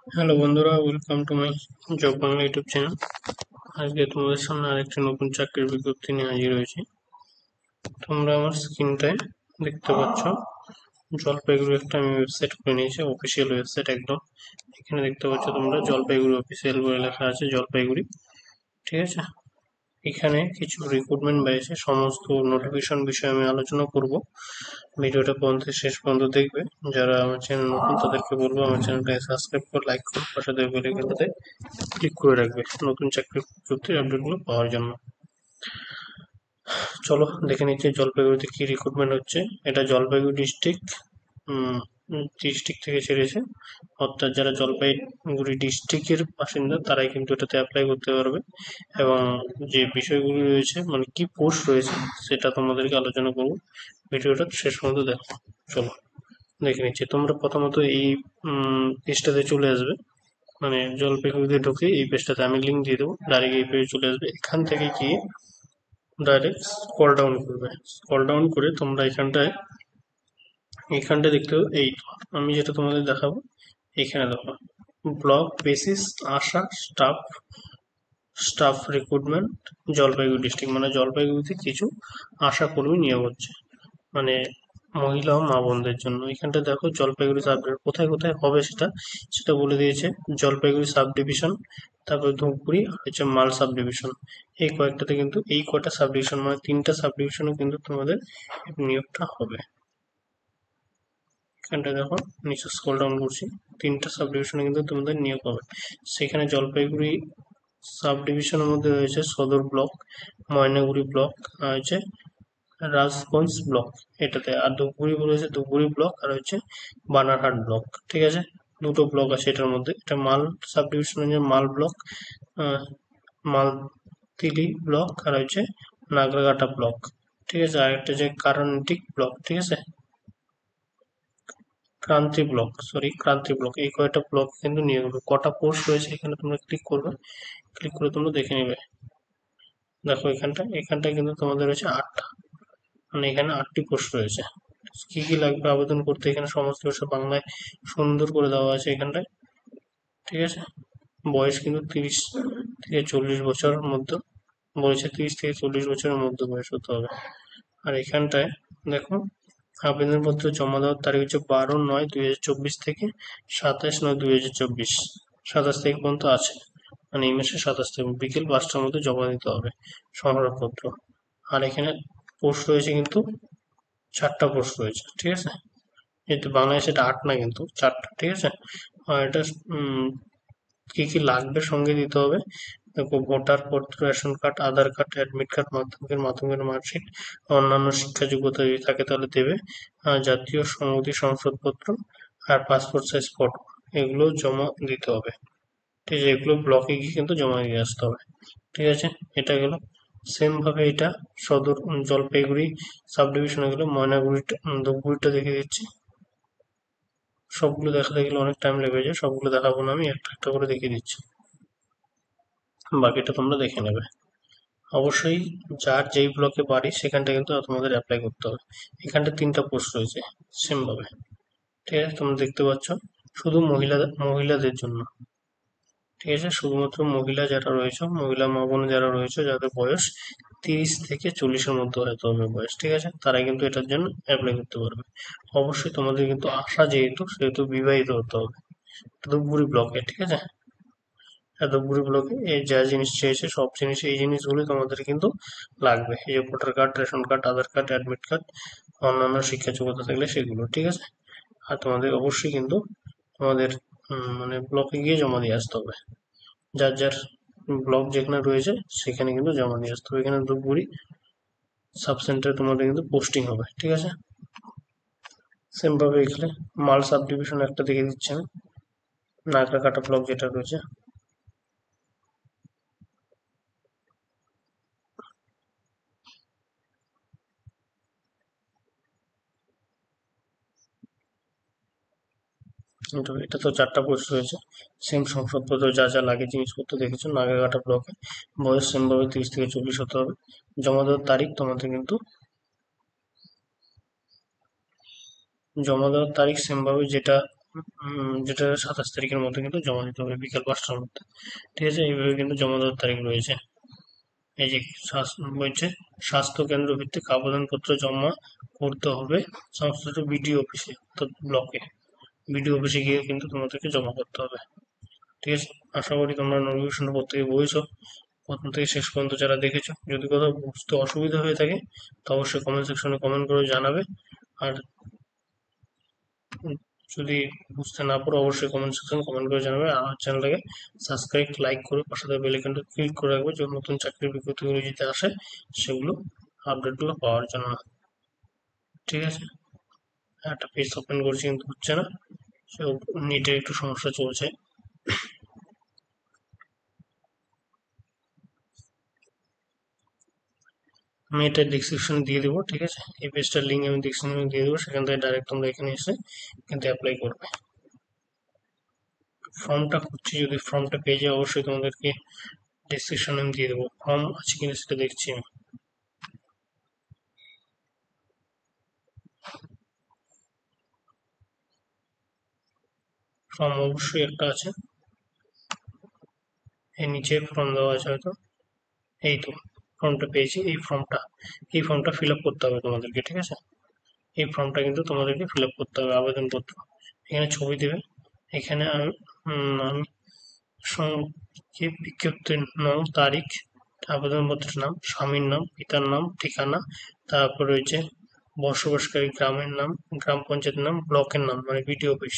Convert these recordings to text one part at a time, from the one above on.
Hello বন্ধুরা, welcome to my job Bangla YouTube channel. আজকে তোমাদের সামনে আরেকটি নতুন চাকরির বিজ্ঞপ্তি নিয়ে হাজির হয়েছি। তোমরা আমার স্ক্রিনটায় দেখতে পাচ্ছ, জলপাইগুড়ি একটা আমি ওয়েবসাইট খুলে নিয়েছি, অফিসিয়াল ওয়েবসাইট একদম। এখানে দেখতে পাচ্ছ তোমরা জলপাইগুড়ি অফিসিয়াল বলে লেখা আছে জলপাইগুড়ি, ঠিক আছে। এখানে কিছু রিক্রুটমেন্ট বেরিয়েছে, সমস্ত নোটিফিকেশন বিষয়ে আমি আলোচনা করব। ভিডিওটা শেষ পর্যন্ত দেখবে। যারা আমার চ্যানেল নতুন তাদেরকে বলবো আমার চ্যানেলটাকে সাবস্ক্রাইব করে লাইক করে পাশে দেবে বেল আইকনটাতে ক্লিক করে রাখবে নতুন চাকরির বিজ্ঞপ্তির আপডেটগুলো পাওয়ার জন্য। চলো দেখে নিচ্ছি জলপাইগুড়িতে কি রিক্রুটমেন্ট হচ্ছে। এটা জলপাইগুড়ি ডিস্ট্রিক্ট থেকে ছেড়েছে, অর্থাৎ যারা জলপাইগুড়ি ডিস্ট্রিক্টের বাসিন্দা তারাই কিন্তু এটাতে অ্যাপ্লাই করতে পারবে। এবং যে বিষয়গুলি রয়েছে, মানে কি পোস্ট রয়েছে, সেটা তোমাদেরকে আলোচনা করবো। ভিডিওটা শেষ পর্যন্ত দেখো। চলো দেখে নিচ্ছি। তোমরা প্রথমত এই পেজটাতে চলে আসবে, মানে জলপাইগুড়িতে ঢুকে এই পেজটাতে আমি লিঙ্ক দিয়ে দেবো, ডাইরেক্ট এই পেজে চলে আসবে। এখান থেকে গিয়ে ডাইরেক্ট স্ক্রল ডাউন করবে। স্ক্রল ডাউন করে তোমরা এইখানটায় দেখতে পাবে, এই আমি যেটা তোমাদের দেখাবো এখানে দেখো, ব্লক বেসিস আশা স্টাফ রিক্রুটমেন্ট জলপাইগুড়ি ডিস্ট্রিক্ট, মানে জলপাইগুড়িতে কিছু আশা কর্মী নিয়োগ হচ্ছে, মানে মহিলা ও মা বোনদের জন্য। এখানটা দেখো জলপাইগুড়ি সাব কোথায় কোথায় হবে সেটা সেটা বলে দিয়েছে। জলপাইগুড়ি সাব ডিভিশন, তারপরে ধূপগুড়ি আর হচ্ছে মাল সাব ডিভিশন। এই কয়েকটাতে কিন্তু এই কয়টা সাব ডিভিশন, মানে তিনটা সাব ডিভিশনে কিন্তু তোমাদের নিয়োগটা হবে। এখানটা দেখো, নিচে স্ক্রল ডাউন করছি, তিনটা সাব ডিভিশনে কিন্তু তোমাদের নিয়োগ হবে। সেখানে জলপাইগুড়ি সাব ডিভিশনের মধ্যে রয়েছে সদর ব্লক, ময়নাগুড়ি ব্লক আর হচ্ছে রাজগঞ্জ ব্লক এটাতে। আর ধূপগুড়ি বলেছে ধূপগুড়ি ব্লক আর হচ্ছে বানারহাট ব্লক, ঠিক আছে। দুটো ব্লক আছে এটার মধ্যে। এটা মাল সাব ডিভিশন হচ্ছে মাল ব্লক, মালতিলি ব্লক আর হচ্ছে নাগরাকাটা ব্লক, ঠিক আছে। আর একটা যে কারণটিক ব্লক, ঠিক আছে, ক্রান্তি ব্লক। এই কয়টা ব্লক কিন্তু নিয়ে নেবে। কটা পোস্ট রয়েছে এখানে তোমরা ক্লিক করবে, ক্লিক করে তোমরা দেখে নেবে। দেখো এখানটায় কিন্তু তোমাদের রয়েছে 8টা, মানে এখানে 8টি পোস্ট রয়েছে। কি কি লাগবে আবেদন করতে, এখানে সমস্ত কিছু বাংলায় সুন্দর করে দেওয়া আছে এখানটায়, ঠিক আছে। বয়স কিন্তু 30 থেকে 40 বছরের মধ্যে বলেছে, 30 থেকে 40 বছরের মধ্যে বয়স হতে হবে। আর এখানটায় দেখো, আবেদনপত্র জমা দেওয়ার তারিখ হচ্ছে 12/9/2024 থেকে 27/9/2024, 27 তারিখ পর্যন্ত আছে, মানে এই মাসের 27 তারিখ বিকেল 5টার মধ্যে জমা দিতে হবে সংগ্রহপত্র। আর এখানে পোস্ট রয়েছে কিন্তু 4টা পোস্ট রয়েছে, ঠিক আছে। যেহেতু বাংলায় সেটা 8 না, কিন্তু 4টা, ঠিক আছে। আর এটা কি কি লাগবে সঙ্গে দিতে হবে দেখো, ভোটার পত্র, রেশন কার্ড, আধার কার্ড, অ্যাডমিট কার্ড, মাধ্যমিকের মার্কশিট, অন্যান্য শিক্ষা যোগ্যতা যদি থাকে তাহলে দেবে। আর জাতীয় সংহতি শংসাপত্র আর পাসপোর্ট সাইজ ফটো, এগুলো জমা দিতে হবে, ঠিক আছে। এগুলো ব্লকে গিয়ে কিন্তু জমা দিয়ে আসতে হবে, ঠিক আছে। এটা গেল। সেম ভাবে এটা সদর জলপাইগুড়ি সাব ডিভিশনে গেলে ময়নাগুড়িটা, ধূপগুড়িটা দেখে দিচ্ছি। সবগুলো দেখাতে গেলে অনেক টাইম লেগে যায়, সবগুলো দেখাবো না, আমি একটা একটা করে দেখিয়ে দিচ্ছি, বাকিটা তোমরা দেখে নেবে। অবশ্যই যার যেই ব্লকে বাড়ি সেখানটা কিন্তু তোমাদের অ্যাপ্লাই করতে হবে। এখানটা 3টা পোস্ট রয়েছে সেম ভাবে, ঠিক আছে। তোমরা দেখতে পাচ্ছ, শুধু মহিলাদের জন্য, ঠিক আছে। শুধুমাত্র মহিলা যারা রয়েছে, মহিলা মা বোন যারা রয়েছে, যাদের বয়স 30 থেকে 40-এর মধ্যে হয়তো হবে বয়স, ঠিক আছে, তারাই কিন্তু এটার জন্য অ্যাপ্লাই করতে পারবে। অবশ্যই তোমাদের কিন্তু আশা যেহেতু সেহেতু বিবাহিত হতে হবে। ধূপগুড়ি ব্লকে, ঠিক আছে। ধূপগুড়ি ব্লকে এই যা জিনিস চেয়েছে সব জিনিস, এই জিনিসগুলি তোমাদের কিন্তু লাগবে। এই যে ভোটার কার্ড, রেশন কার্ড, আধার কার্ড, অ্যাডমিট কার্ড, অন্যান্য শিক্ষা যোগ্যতা থাকলে সেগুলো, ঠিক আছে। আর তোমাদের অবশ্যই কিন্তু তোমাদের মানে ব্লকে গিয়ে জমা দিয়ে আসতে হবে। যার যার ব্লক যেখানে রয়েছে সেখানে কিন্তু জমা দিয়ে আসতে হবে। এখানে ধূপগুড়ি সাব সেন্টারে তোমাদের কিন্তু পোস্টিং হবে, ঠিক আছে। সেম ভাবে এখানে মাল সাব ডিভিশন একটা দেখে দিচ্ছি আমি, নাগরাকাটা ব্লক যেটা রয়েছে। কিন্তু এটা তো 4টা পোস্ট রয়েছে। সেম শংসাপত্র যা যা লাগে জিনিসপত্র দেখেছো। নাগরাকাটা ব্লকে বয়স সেম ভাবে 30 থেকে 40 হতে হবে। জমা দেওয়ার তারিখ তোমাদের কিন্তু জমা দেওয়ার তারিখ সেম ভাবে যেটা যেটা 27 তারিখের মধ্যে কিন্তু জমা দিতে হবে বিকাল 5টার মধ্যে। ঠিক আছে, এইভাবে কিন্তু জমা দেওয়ার তারিখ রয়েছে। এই যে বলছে স্বাস্থ্য কেন্দ্র ভিত্তিক আবেদনপত্র জমা করতে হবে সংশ্লিষ্ট বিডিও অফিসে, তো ব্লকে বিডিও অফিসে গিয়ে কিন্তু তোমাদেরকে জমা করতে হবে। ঠিক আছে, আশা করি তোমরা নোটিফিকেশনটা প্রত্যেকে বলেছো প্রথম থেকে শেষ পর্যন্ত যারা দেখেছো। যদি কোথাও বুঝতে অসুবিধা হয়ে থাকে তো অবশ্যই কমেন্ট সেকশনে কমেন্ট করে জানাবে। আর যদি বুঝতে না পারো অবশ্যই কমেন্ট সেকশনে কমেন্ট করে জানাবে। আমার চ্যানেলটাকে সাবস্ক্রাইব লাইক করে পাশে থাকা বেল আইকনটা ক্লিক করে রাখবে, যে নতুন চাকরির বিজ্ঞপ্তিগুলো যদি আসে সেগুলো আপডেটগুলো পাওয়ার জন্য। ঠিক আছে, একটা পেজ ওপেন করছি কিন্তু হচ্ছে না, সে নেটের একটু সমস্যা চলছে। আমি এটা ডিসক্রিপশনে দিয়ে দেবো। ঠিক আছে, এই পেজটার লিঙ্ক আমি ডিসক্রিপশনে দিয়ে দেবো, সেখান থেকে ডাইরেক্ট তোমরা এখানে এসে কিন্তু অ্যাপ্লাই করবে। ফর্মটা খুঁজছি, যদি ফর্মটা পেয়ে যাই অবশ্যই তোমাদেরকে ডিসক্রিপশনে আমি দিয়ে দেবো। ফর্ম আছে কিনা সেটা দেখছি আমি। ফর্ম অবশ্যই একটা আছে, এর নিচে ফর্ম দেওয়া আছে হয়তো। এই তো ফর্মটা পেয়েছি, এই ফর্মটা ফিল আপ করতে হবে তোমাদেরকে। ঠিক আছে, এই ফর্মটা কিন্তু তোমাদেরকে ফিল আপ করতে হবে, আবেদনপত্র। এখানে ছবি দেবে, এখানে আমি যে বিজ্ঞপ্তির নাম, তারিখ, আবেদনপত্রের নাম, স্বামীর নাম, পিতার নাম, ঠিকানা, তারপর রয়েছে বসবাসকারী গ্রামের নাম, গ্রাম পঞ্চায়েতের নাম, ব্লকের নাম মানে বিডিও অফিস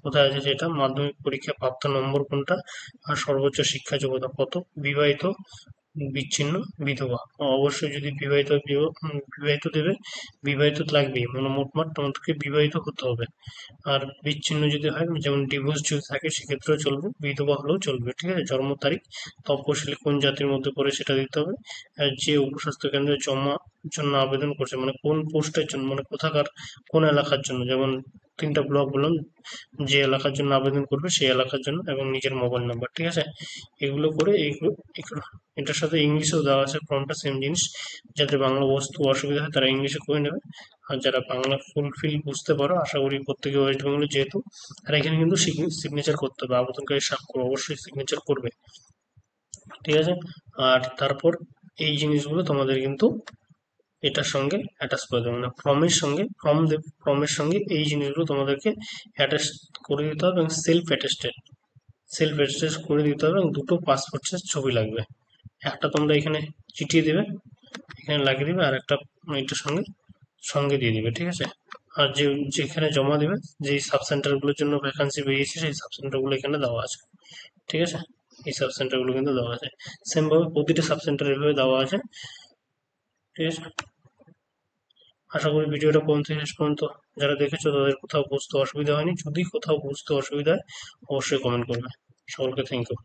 কোথায় আছে সেটা, মাধ্যমিক পরীক্ষা প্রাপ্ত নম্বর কোনটা, আর সর্বোচ্চ শিক্ষা যোগ্যতা কত, বিবাহিত, বিচ্ছিন্ন, বিধবা। অবশ্যই যদি বিবাহিত দেবে, বিবাহিত লাগবেই, মানে মোটমাট তোমাদেরকে বিবাহিত হতে হবে। আর বিচ্ছিন্ন যদি হয়, যেমন ডিভোর্স যদি থাকে সেক্ষেত্রেও চলবে, বিধবা হলেও চলবে। ঠিক আছে, জন্ম তারিখ, তপশিলি কোন জাতির মধ্যে পড়ে সেটা দিতে হবে। আর যে উপস্বাস্থ্য কেন্দ্রে জমা জন্য আবেদন করছে মানে কোন পোস্টের জন্য, মানে কোথাকার কোন এলাকার জন্য, যেমন 3টা ব্লক বললাম, যে এলাকার জন্য আবেদন করবে সেই এলাকার জন্য, এবং নিজের মোবাইল নাম্বার। ঠিক আছে, এগুলো করে এটার সাথে ইংলিশেও দেওয়া আছে ফর্মটা, সেম জিনিস। যাদের বাংলা বস্তু অসুবিধা হয় তারা ইংলিশে করে নেবে, আর যারা বাংলা ফুলফিল বুঝতে পারো, আশা করি প্রত্যেকে ওয়েস্ট বেঙ্গলে যেহেতু। আর এখানে কিন্তু সিগনেচার করতে হবে, আবেদনকারী স্বাক্ষর অবশ্যই সিগনেচার করবে। ঠিক আছে, আর তারপর এই জিনিসগুলো তোমাদের কিন্তু এটার সঙ্গে অ্যাটাচ করে দেবে, মানে ফর্মের সঙ্গে এই জিনিসগুলো তোমাদেরকে অ্যাটাচ করে দিতে হবে, এবং সেলফ অ্যাটেস্ট করে দিতে হবে, এবং দুটো পাসপোর্ট সাইজ ছবি লাগবে। একটা তোমরা এখানে চিটিয়ে দেবে, এখানে লাগিয়ে দিবে, আর একটা এটার সঙ্গে সঙ্গে দিয়ে দিবে। ঠিক আছে, আর যেখানে জমা দিবে, যেই সাব সেন্টারগুলোর জন্য ভ্যাকান্সি বেরিয়েছে সেই সাব সেন্টারগুলো এখানে দেওয়া আছে। ঠিক আছে, এই সাব সেন্টারগুলো কিন্তু দেওয়া আছে, সেম ভাবে প্রতিটা সাব সেন্টার এভাবে দেওয়া আছে। ঠিক আছে, আশা করি ভিডিওটা প্রথম থেকে শেষ পর্যন্ত যারা দেখেছো তাদের কোথাও বুঝতে অসুবিধা হয়নি। যদি কোথাও বুঝতে অসুবিধা হয় অবশ্যই কমেন্ট করবে। সকলকে থ্যাংক ইউ।